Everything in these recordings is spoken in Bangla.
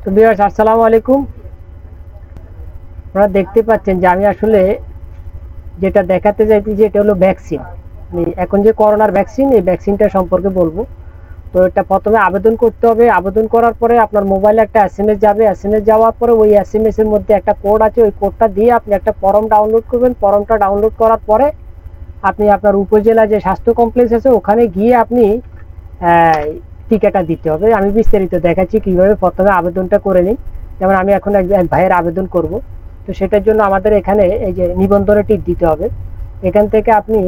তো ভিউয়ার্স আসসালামু আলাইকুম। আপনারা দেখতে পাচ্ছেন যে আমি আসলে যেটা দেখাতে চাইছি যে এটা হলো ভ্যাকসিন। এখন যে করোনার ভ্যাকসিন, এই ভ্যাকসিনটা সম্পর্কে বলবো। তো এটা প্রথমে আবেদন করতে হবে। আবেদন করার পরে আপনার মোবাইলে একটা এসএমএস যাবে। এসএমএস যাওয়ার পরে ওই এসএমএস এর মধ্যে একটা কোড আছে, ওই কোডটা দিয়ে আপনি একটা ফর্ম ডাউনলোড করবেন। ফর্মটা ডাউনলোড করার পরে আপনি আপনার উপজেলা যে স্বাস্থ্য কমপ্লেক্স আছে ওখানে গিয়ে আপনি টিকাটা দিতে হবে। আমি বিস্তারিত দেখাচ্ছি কিভাবে প্রথমে আবেদনটা করে নিই। যেমন আমি এখন এক ভাইয়ের আবেদন করব, তো সেটার জন্য আমাদের এখানে এই যে নিবন্ধনে টিক দিতে হবে। এখান থেকে আপনি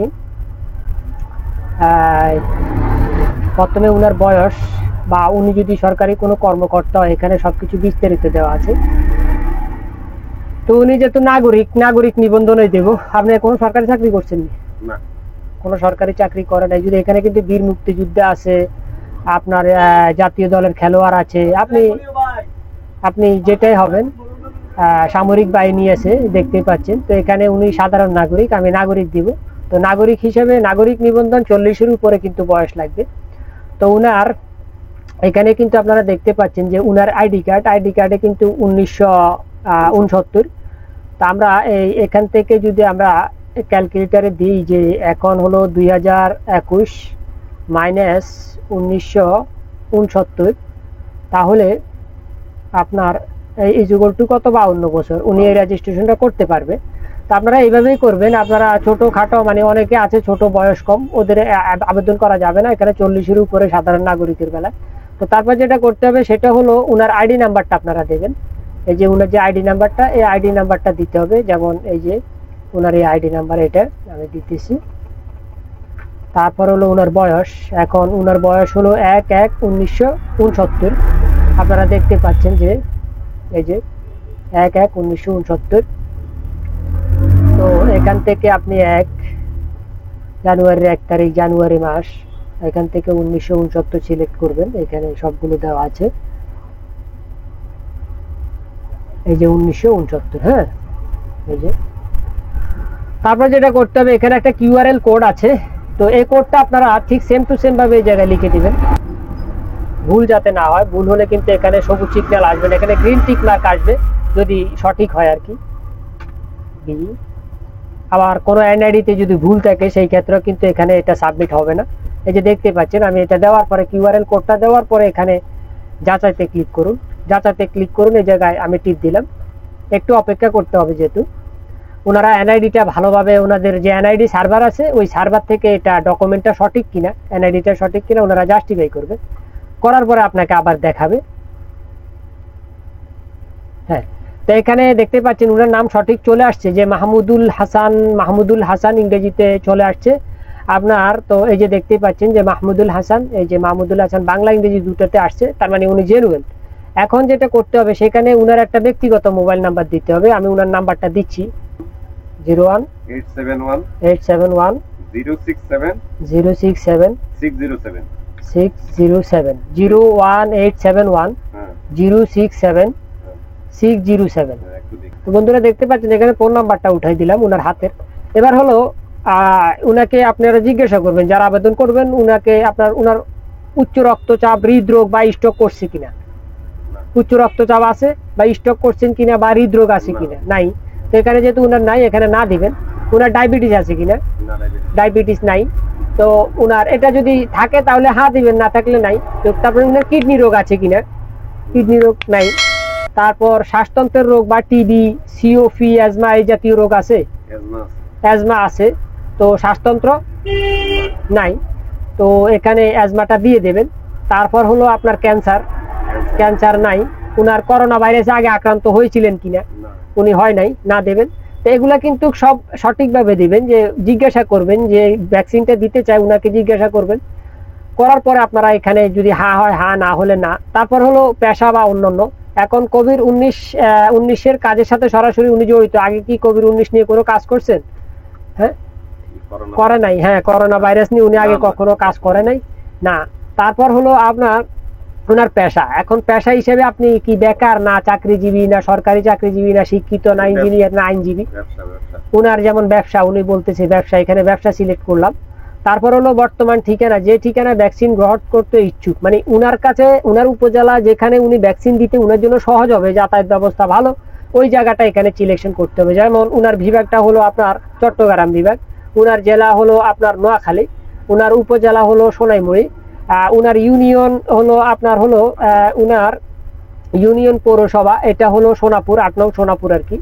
প্রথমে উনার বয়স বা উনি যদি সরকারি কোনো কর্মকর্তা হয়, এখানে সবকিছু বিস্তারিত দেওয়া আছে। তো উনি যেহেতু নাগরিক নিবন্ধনে দেব। আপনি কোনো সরকারি চাকরি করছেন না? কোনো সরকারি চাকরি করে নাই। যদি এখানে কিন্তু বীর মুক্তিযোদ্ধা আছে, আপনার জাতীয় দলের খেলোয়াড় আছে, আপনি যেটাই হবেন, সামরিক বাহিনী আছে দেখতেই পাচ্ছেন। তো এখানে উনি সাধারণ নাগরিক, আমি নাগরিক দিব। তো নাগরিক হিসেবে নাগরিক নিবন্ধন 40-এর উপরে কিন্তু বয়স লাগবে। তো উনার এখানে কিন্তু আপনারা দেখতে পাচ্ছেন যে উনার আইডি কার্ডে কিন্তু 1969। তা আমরা এখান থেকে যদি আমরা ক্যালকুলেটারে দিই যে এখন হলো 2021 মাইনাস 1969, তাহলে আপনার এই যুগল টু কত, 52 বছর উনি এই রেজিস্ট্রেশনটা করতে পারবে। তা আপনারা এইভাবেই করবেন। আপনারা ছোটোখাটো মানে অনেকে আছে ছোট বয়স কম, ওদের আবেদন করা যাবে না এখানে 40-এর উপরে সাধারণ নাগরিকের বেলায়। তো তারপর যেটা করতে হবে সেটা হলো উনার আইডি নাম্বারটা আপনারা দেবেন। এই যে উনার যে আইডি নাম্বারটা, এই আইডি নাম্বারটা দিতে হবে। যেমন এই যে উনার এই আইডি নাম্বার, এটা আমি দিতেছি। তারপর হলো উনার বয়স। এখন উনার বয়স হলো 1/1/1969। আপনারা দেখতে পাচ্ছেন যে এই যে 1/1/1969। তো এখান থেকে আপনি 1 জানুয়ারির 1 তারিখ, জানুয়ারি মাস, এখান থেকে 1969 সিলেক্ট করবেন। এখানে সবগুলো দেওয়া আছে, এই যে 1969। হ্যাঁ, এই যে তারপর যেটা করতে হবে, এখানে একটা কিউআরএল কোড আছে। তো এই কোডটা আপনারা ঠিক সেম টু সেম ভাবে এই জায়গায় লিখে দিবেন, ভুল যাতে না হয়। ভুল হলে কিন্তু এখানে সবুজ সিগন্যাল আসবে না, এখানে গ্রিন টিক মার্ক আসবে যদি সঠিক হয় আর কি। আবার কোনো এনআইডিতে যদি ভুল থাকে সেই ক্ষেত্রে কিন্তু এখানে এটা সাবমিট হবে না। এই যে দেখতে পাচ্ছেন, আমি এটা দেওয়ার পরে কিউআরএল কোডটা দেওয়ার পরে এখানে যাচাইতে ক্লিক করুন। যাচাইতে ক্লিক করুন, এই জায়গায় আমি টিপ দিলাম। একটু অপেক্ষা করতে হবে, যেহেতু ওনারা এনআইডিটা ভালোভাবে, ওনাদের যে এনআইডি সার্ভার আছে ওই সার্ভার থেকে এটা ডকুমেন্টটা সঠিক কিনা, এনআইডিটা সঠিক কিনা ওনারা জাস্টিফাই করবে। করার পরে আপনাকে আবার দেখাবে। হ্যাঁ, তো এখানে দেখতে পাচ্ছেন ওনার নাম সঠিক চলে আসছে, যে মাহমুদুল হাসান ইংরেজিতে চলে আসছে আপনার। তো এই যে দেখতে পাচ্ছেন যে মাহমুদুল হাসান, এই যে মাহমুদুল হাসান বাংলা ইংরেজি দুটোতে আসছে, তার মানে উনি জেনুইন। এখন যেটা করতে হবে, সেখানে উনার একটা ব্যক্তিগত মোবাইল নাম্বার দিতে হবে। আমি উনার নাম্বারটা দিচ্ছি, 01-871-067-607 01-871-067-607। তো বন্ধুরা দেখতে পাচ্ছেন এখানে ফোন নাম্বারটা উঠাই দিলাম উনার হাতের। এবার হলো উনাকে আপনারা জিজ্ঞাসা করবেন, যারা আবেদন করবেন, উনাকে উনার উচ্চ রক্তচাপ, হৃদরোগ বা স্ট্রোক করছে কিনা। উচ্চ রক্তচাপ আছে বা স্ট্রোক করছেন কিনা বা হৃদরোগ আছে কিনা, নাই। তো এখানে যেহেতু উনার নাই, এখানে না দিবেন। উনার ডায়াবেটিস আছে কিনা, ডায়াবেটিস নাই। তো উনার এটা যদি থাকে তাহলে হ্যাঁ দিবেন, না থাকলে নাই। তো তারপরে উনার কিডনি রোগ আছে কিনা, কিডনি রোগ নাই। তারপর শ্বাসতন্ত্রের রোগ বা টিবি, সিওপি, অ্যাজমা এই জাতীয় রোগ আছে, অ্যাজমা আছে। তো শ্বাসতন্ত্র নাই, তো এখানে অ্যাজমাটা দিয়ে দেবেন। তারপর হলো আপনার ক্যান্সার নাই। উনার করোনা ভাইরাসে আগে আক্রান্ত হয়েছিলেন কিনা, উনি হয় নাই, না দেবেন। তো এগুলা কিন্তু সব সঠিকভাবে দিবেন। যে জিজ্ঞাসা করবেন যে ভ্যাকসিনটা দিতে চায়, উনাকে জিজ্ঞাসা করবেন। করার পরে আপনারা এখানে যদি হ্যাঁ হয় হ্যাঁ, না হলে না। তারপর হলো পেশা বা অন্যান্য। এখন কোভিড-19 কাজের সাথে সরাসরি উনি জড়িত। আগে কি কোভিড-19 নিয়ে কোনো কাজ করছেন? হ্যাঁ, করে নাই। হ্যাঁ, করোনা ভাইরাস নিয়ে উনি আগে কখনো কাজ করে নাই, না। তারপর হলো আপনার ওনার পেশা। এখন পেশা হিসেবে আপনি কি বেকার, না চাকরিজীবী, না সরকারি চাকরিজীবী, না শিক্ষিত, না ইঞ্জিনিয়ার, না আইনজীবী। ওনার যেমন ব্যবসা, উনি বলতেছে ব্যবসা, এখানে ব্যবসা সিলেক্ট করলাম। তারপর হলো বর্তমান ঠিকানা, যে ঠিকানা ভ্যাকসিন গ্রহণ করতে ইচ্ছুক, মানে উনার কাছে উনার উপজেলা যেখানে উনি ভ্যাকসিন দিতে উনার জন্য সহজ হবে, যাতায়াত ব্যবস্থা ভালো, ওই জায়গাটা এখানে সিলেকশন করতে হবে। যেমন উনার বিভাগটা হলো আপনার চট্টগ্রাম বিভাগ, উনার জেলা হলো আপনার নোয়াখালী, উনার উপজেলা হলো সোনাইমুড়ি, উনার ইউনিয়ন হলো আপনার হলো উনার ইউনিয়ন পৌরসভা এটা হলো সোনাপুর, 8 নং সোনাপুর আর কি।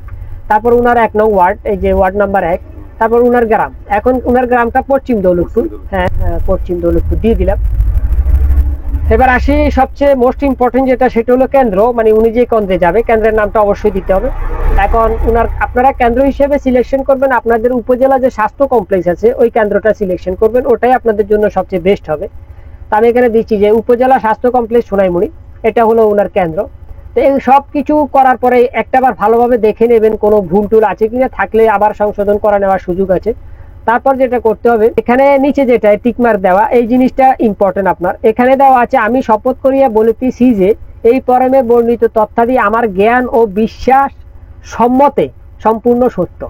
তারপর উনার 1 নং ওয়ার্ড, এই যে ওয়ার্ড নাম্বার 1। তারপর উনার গ্রাম, এখন উনার গ্রামটা পশ্চিম দৌলতপুর, হ্যাঁ পশ্চিম দৌলতপুর দিয়ে দিলাম। এবার আসি সবচেয়ে মোস্ট ইম্পর্টেন্ট যেটা, সেটা হলো কেন্দ্র, মানে উনি যে কেন্দ্রে যাবে কেন্দ্রের নামটা অবশ্যই দিতে হবে। এখন আপনারা কেন্দ্র হিসেবে সিলেকশন করবেন আপনাদের উপজেলা যে স্বাস্থ্য কমপ্লেক্স আছে ওই কেন্দ্রটা সিলেকশন করবেন, ওটাই আপনাদের জন্য সবচেয়ে বেস্ট হবে। তা আমি এখানে দিচ্ছি যে উপজেলা স্বাস্থ্য কমপ্লেক্স সোনাইমুড়ি, এটা হলো ওনার কেন্দ্র। তো এই সব কিছু করার পরে একটাবার ভালোভাবে দেখে নেবেন কোনো ভুল টুল আছে কিনা, থাকলে আবার সংশোধন করা নেওয়ার সুযোগ আছে। তারপর যেটা করতে হবে, এখানে নিচে যেটা টিকমার্ক দেওয়া, এই জিনিসটা ইম্পর্টেন্ট। আপনার এখানে দেওয়া আছে আমি শপথ করিয়া বলিতেছি যে এই ফরমে বর্ণিত তথ্যাদি আমার জ্ঞান ও বিশ্বাস সম্মতে সম্পূর্ণ সত্য।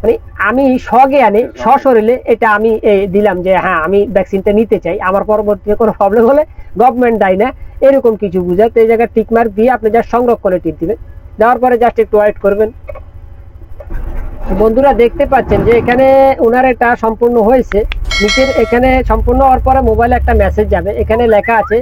মানে আমি স্বজ্ঞানে সশরীরে এটা আমি দিলাম যে হ্যাঁ আমি ভ্যাকসিনটা নিতে চাই, আমার পরবর্তীতে কোনো প্রবলেম হলে গভর্নমেন্ট দায়ী না, এরকম কিছু বুঝায়। তো এই জায়গায় টিকমার্ক দিয়ে আপনি যা সংরক্ষণে টিপ দিবেন, দেওয়ার পরে জাস্ট একটু ওয়েট করবেন। বন্ধুরা দেখতে পাচ্ছেন যে এখানে ওনার এটা সম্পূর্ণ হয়েছে। নিচের এখানে সম্পূর্ণ হওয়ার পরে মোবাইলে একটা মেসেজ যাবে, এখানে লেখা আছে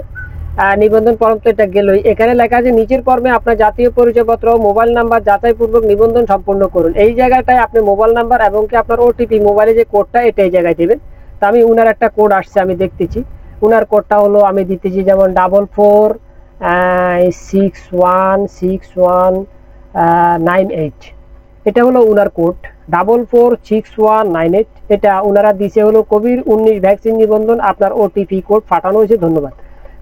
নিবন্ধন ফর্ম, তো এটা গেলই। এখানে লেখা আছে নিচের ফর্মে আপনার জাতীয় পরিচয়পত্র মোবাইল নাম্বার যাচাইপূর্বক নিবন্ধন সম্পূর্ণ করুন। এই জায়গাটায় আপনি মোবাইল নাম্বার এবং কি আপনার ওটিপি মোবাইলে যে কোডটা এটা এই জায়গায় দেবেন। তো আমি উনার একটা কোড আসছে আমি দেখতেছি, উনার কোডটা হলো আমি দিতেছি যেমন 44616198, এটা হলো উনার কোড 446198। এটা উনারা দিছে হলো কোভিড-19 ভ্যাকসিন নিবন্ধন, আপনার ওটিপি কোড পাঠানো হয়েছে, ধন্যবাদ।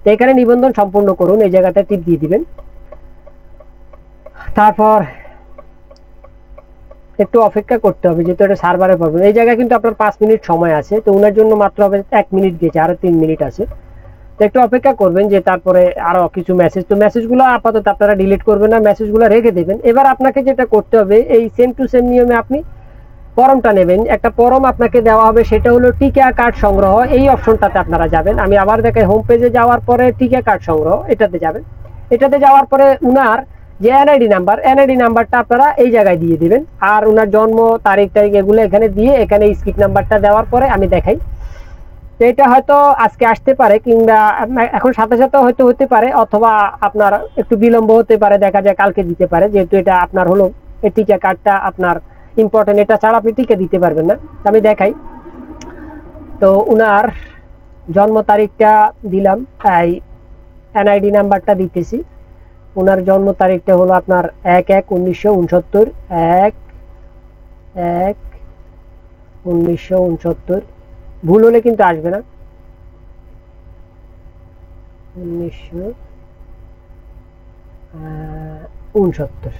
তো এখানে নিবন্ধন সম্পূর্ণ করুন, এই জায়গাটা টিপ দিয়ে দিবেন। তারপর একটু অপেক্ষা করতে হবে, যেহেতু এটা সার্ভারে পাবেন। এই জায়গায় কিন্তু আপনার 5 মিনিট সময় আছে, তো উনার জন্য মাত্র হবে 1 মিনিট গেছে, আরো 3 মিনিট আছে। তো একটু অপেক্ষা করবেন, যে তারপরে আরো কিছু মেসেজ, তো মেসেজগুলো আপাতত আপনারা ডিলিট করবেন না, মেসেজগুলো রেখে দেবেন। এবার আপনাকে যেটা করতে হবে, এই সেম টু সেম নিয়মে আপনি ফর্মটা নেবেন। একটা ফর্ম আপনাকে দেওয়া হবে, সেটা হলো টিকা কার্ড সংগ্রহ, এই অপশনটাতে আপনারা যাবেন। আমি আবার দেখাই, হোম পেজে যাওয়ার পরে টিকা কার্ড সংগ্রহ এটাতে যাবেন। এটাতে যাওয়ার পরে উনার যে এনআইডি নাম্বারটা আপনারা এই জায়গায় দিয়ে দিবেন, আর উনার জন্ম তারিখ এগুলো এখানে দিয়ে এখানে স্ক্রিপ্ট নাম্বারটা দেওয়ার পরে আমি দেখাই। তো এটা হয়তো আজকে আসতে পারে, কিংবা এখন সাথে সাথে হয়তো হতে পারে, অথবা আপনার একটু বিলম্ব হতে পারে, দেখা যায় কালকে দিতে পারে, যেহেতু এটা আপনার হলো এই টিকা কার্ডটা আপনার ইম্পর্টেন্ট, এটা ছাড়া আপনি টিকা দিতে পারবেন না। আমি দেখাই, তো উনার জন্ম তারিখটা দিলাম, এই এনআইডি নাম্বারটা দিতেছি। উনার জন্ম তারিখটা হলো আপনার 1/1/1969, 1/1/1969, ভুল হলে কিন্তু আসবে না, 1969।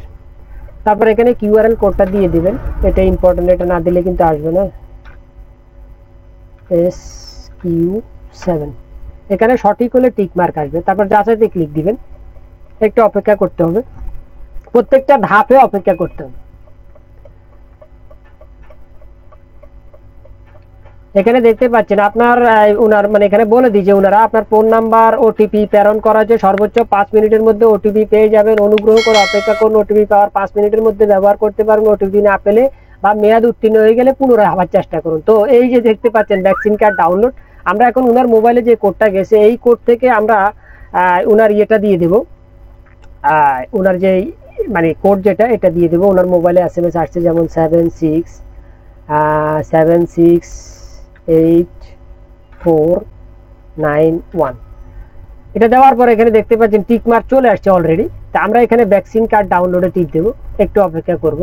তারপর এখানে কিউআরএল কোডটা দিয়ে দিবেন, এটা ইম্পর্টেন্ট, এটা না দিলে কিন্তু আসবে না। SQ7 এখানে সঠিক হলে টিক মার্ক আসবে, তারপর যাচাইতে ক্লিক দিবেন। একটু অপেক্ষা করতে হবে, প্রত্যেকটা ধাপে অপেক্ষা করতে হবে। এখানে দেখতে পাচ্ছেন আপনার উনার মানে এখানে বলে দিয়েছে উনারা আপনার ফোন নাম্বার ওটিপি প্রেরণ করা হচ্ছে, সর্বোচ্চ 5 মিনিটের মধ্যে ওটিপি পেয়ে যাবেন, অনুগ্রহ করে অপেক্ষা করুন, ওটিপি পাওয়ার 5 মিনিটের মধ্যে ব্যবহার করতে পারবেন, ওটিপি না পেলে বা মেয়াদ উত্তীর্ণ হয়ে গেলে পুনরায় আবার চেষ্টা করুন। তো এই যে দেখতে পাচ্ছেন ভ্যাকসিন কার্ড ডাউনলোড, আমরা এখন উনার মোবাইলে যে কোডটা গেছে এই কোড থেকে আমরা উনার ইয়েটা দিয়ে দেব, উনার যে মানে কোড যেটা এটা দিয়ে দেব। উনার মোবাইলে SMS আসছে যেমন 767841, এটা দেওয়ার পরে এখানে দেখতে পাচ্ছেন টিক মার্ক চলে আসছে অলরেডি। তা আমরা এখানে ভ্যাকসিন কার্ড ডাউনলোডে টিপ দেব, একটু অপেক্ষা করব।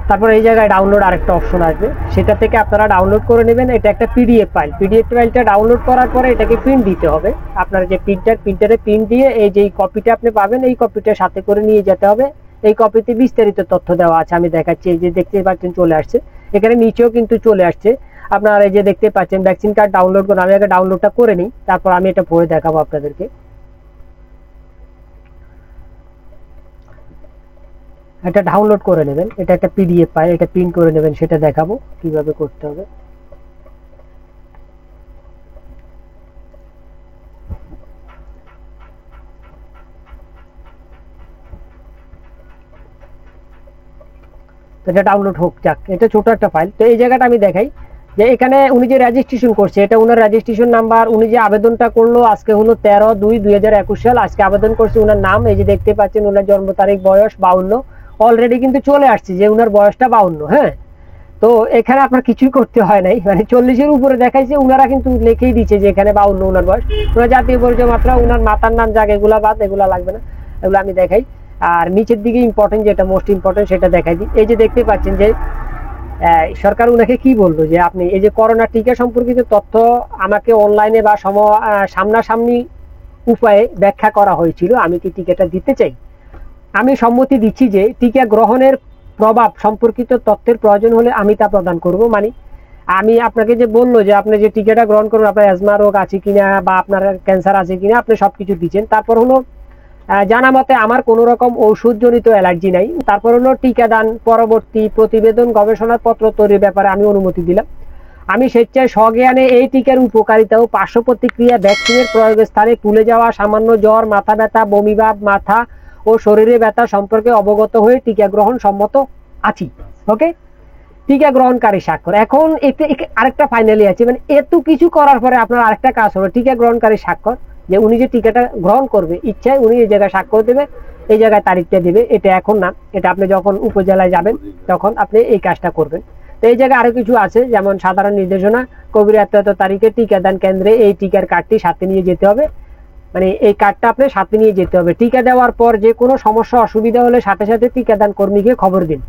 তারপর এই জায়গায় ডাউনলোড আরেকটা অপশন আসবে, সেটা থেকে আপনারা ডাউনলোড করে নেবেন। এটা একটা পিডিএফ ফাইলটা ডাউনলোড করার পরে এটাকে প্রিন্ট দিতে হবে। আপনার যে প্রিন্টারে প্রিন্ট দিয়ে এই যে কপিটা আপনি পাবেন, এই কপিটা সাথে করে নিয়ে যেতে হবে। এই কপিতে বিস্তারিত তথ্য দেওয়া আছে, আমি দেখাচ্ছি। এই যে দেখতে পাচ্ছেন চলে আসছে, এখানে নিচেও কিন্তু চলে আসছে আপনার এই যে দেখতে পাচ্ছেন ভ্যাকসিন কার্ড ডাউনলোড করুন। আমি আগে ডাউনলোডটা করে নিই, তারপর আমি এটা পড়ে দেখাবো আপনাদেরকে। এটা ডাউনলোড করে নেবেন, এটা একটা পিডিএফ ফাইল, এটা প্রিন্ট করে নেবেন, সেটা দেখাবো কিভাবে করতে হবে। এটা ডাউনলোড হোক, যাক এটা ছোট একটা ফাইল। তো এই জায়গাটা আমি দেখাই যে এখানে উনি যে রেজিস্ট্রেশন করছে এটা ওনার রেজিস্ট্রেশন নাম্বার, উনি যে আবেদনটা করলো আজকে হলো 13/2/2021 সাল, আজকে আবেদন করছে, ওনার নাম এই যে দেখতে পাচ্ছেন, ওনার জন্ম তারিখ, বয়স 52, অলরেডি কিন্তু চলে আসছে যে ওনার বয়সটা 52। হ্যাঁ, তো এখানে আপনার কিছুই করতে হয় নাই, মানে 40-এর উপরে দেখাইছে, ওনারা কিন্তু লিখেই দিচ্ছে যে এখানে 52 ওনার বয়স। ওনার জাতীয় পরিচয় মাত্রা, ওনার মাতার নাম, জায়গা, এগুলা বাদ, এগুলা লাগবে না, এগুলো আমি দেখাই। আর নিচের দিকে ইম্পর্টেন্ট, যেটা মোস্ট ইম্পর্টেন্ট সেটা দেখাই দিই। এই যে দেখতে পাচ্ছেন যে সরকার উনাকে কি বললো যে আপনি এই যে করোনা টিকা সম্পর্কিত তথ্য আমাকে অনলাইনে বা সামনাসামনি উপায়ে ব্যাখ্যা করা হয়েছিল, আমি কি টিকাটা দিতে চাই। আমি সম্মতি দিচ্ছি যে টিকা গ্রহণের প্রভাব সম্পর্কিত তথ্যের প্রয়োজন হলে আমি তা প্রদান করব। মানে আমি আপনাকে যে বললো যে আপনি যে টিকাটা গ্রহণ করুন, আপনার অ্যাজমা রোগ আছে কিনা বা আপনার ক্যান্সার আছে কিনা, আপনি সবকিছু দিচ্ছেন। তারপর হলো জানা মতে আমার কোনো রকম ঔষধজনিত অ্যালার্জি নাই। তারপর হলো টিকাদান পরবর্তী প্রতিবেদন গবেষণাপত্র তৈরির ব্যাপারে আমি অনুমতি দিলাম। আমি স্বেচ্ছায় স্বজ্ঞানে এই টিকার উপকারিতা ও পার্শ্ব প্রতিক্রিয়া, ভ্যাকসিনের প্রয়োগের স্থানে ফুলে যাওয়া, সামান্য জ্বর, মাথা ব্যথা, বমিভাব, মাথা ও শরীরে ব্যথা সম্পর্কে অবগত হয়ে টিকা গ্রহণ সম্মত আছি। ওকে, টিকা গ্রহণকারী স্বাক্ষর। এখন এতে আরেকটা ফাইনালি আছে, মানে এত কিছু করার পরে আপনার আরেকটা কাজ হবে টিকা গ্রহণকারী স্বাক্ষর, যে উনি যে টিকাটা গ্রহণ করবে ইচ্ছায় উনি এই জায়গায় স্বাক্ষর দেবে, এই জায়গায় তারিখটা দেবে। এটা এখন না, এটা আপনি যখন উপজেলায় যাবেন তখন আপনি এই কাজটা করবেন। তো এই জায়গায় আরো কিছু আছে, যেমন সাধারণ নির্দেশনা, কবির এত তারিখে টিকাদান কেন্দ্রে এই টিকার কার্ডটি সাথে নিয়ে যেতে হবে, মানে এই কার্ডটা আপনি সাথে নিয়ে যেতে হবে। টিকা দেওয়ার পর যে কোনো সমস্যা অসুবিধা হলে সাথে সাথে টিকাদান কর্মীকে খবর দিন।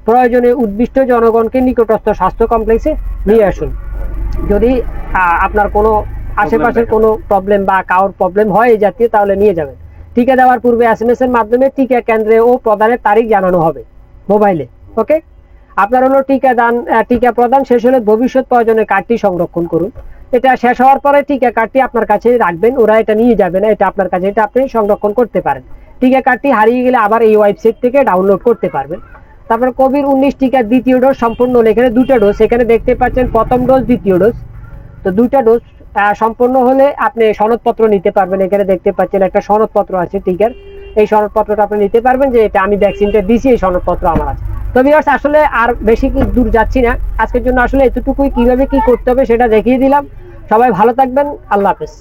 প্রয়োজনে উদ্দিষ্ট জনগণকে নিকটস্থ স্বাস্থ্য কমপ্লেক্সে নিয়ে আসুন। যদি আপনার কোনো আশেপাশের কোনো প্রবলেম বা কারোর প্রবলেম হয় এই জাতীয়, তাহলে নিয়ে যাবেন। টিকা দেওয়ার পূর্বে SMS এর মাধ্যমে টিকা কেন্দ্রে ও প্রদানের তারিখ জানানো হবে মোবাইলে। ওকে, আপনার হলো টিকা প্রদান শেষ হলে ভবিষ্যৎ প্রয়োজনে কার্ডটি সংরক্ষণ করুন। এটা শেষ হওয়ার পরে টিকা কার্ডটি আপনার কাছে রাখবেন, ওরা এটা নিয়ে যাবে না, এটা আপনার কাছে, এটা আপনি সংরক্ষণ করতে পারেন। টিকা কার্ডটি হারিয়ে গেলে আবার এই ওয়েবসাইট থেকে ডাউনলোড করতে পারবেন। তারপর কোভিড-19 টিকার দ্বিতীয় ডোজ সম্পূর্ণ হলে, এখানে দুটো ডোজ, এখানে দেখতে পাচ্ছেন প্রথম ডোজ, দ্বিতীয় ডোজ। তো দুইটা ডোজ সম্পূর্ণ হলে আপনি সনদপত্র নিতে পারবেন। এখানে দেখতে পাচ্ছেন একটা সনদপত্র আছে টিকার, এই সনদপত্রটা আপনি নিতে পারবেন যে এটা আমি ভ্যাকসিনটা দিছি, এই সনদপত্র আমার আছে। তো ভিউয়ার্স, আসলে আর বেশি দূর যাচ্ছি না, আজকের জন্য আসলে এতটুকুই, কিভাবে কি করতে হবে সেটা দেখিয়ে দিলাম। সবাই ভালো থাকবেন, আল্লাহ হাফেজ।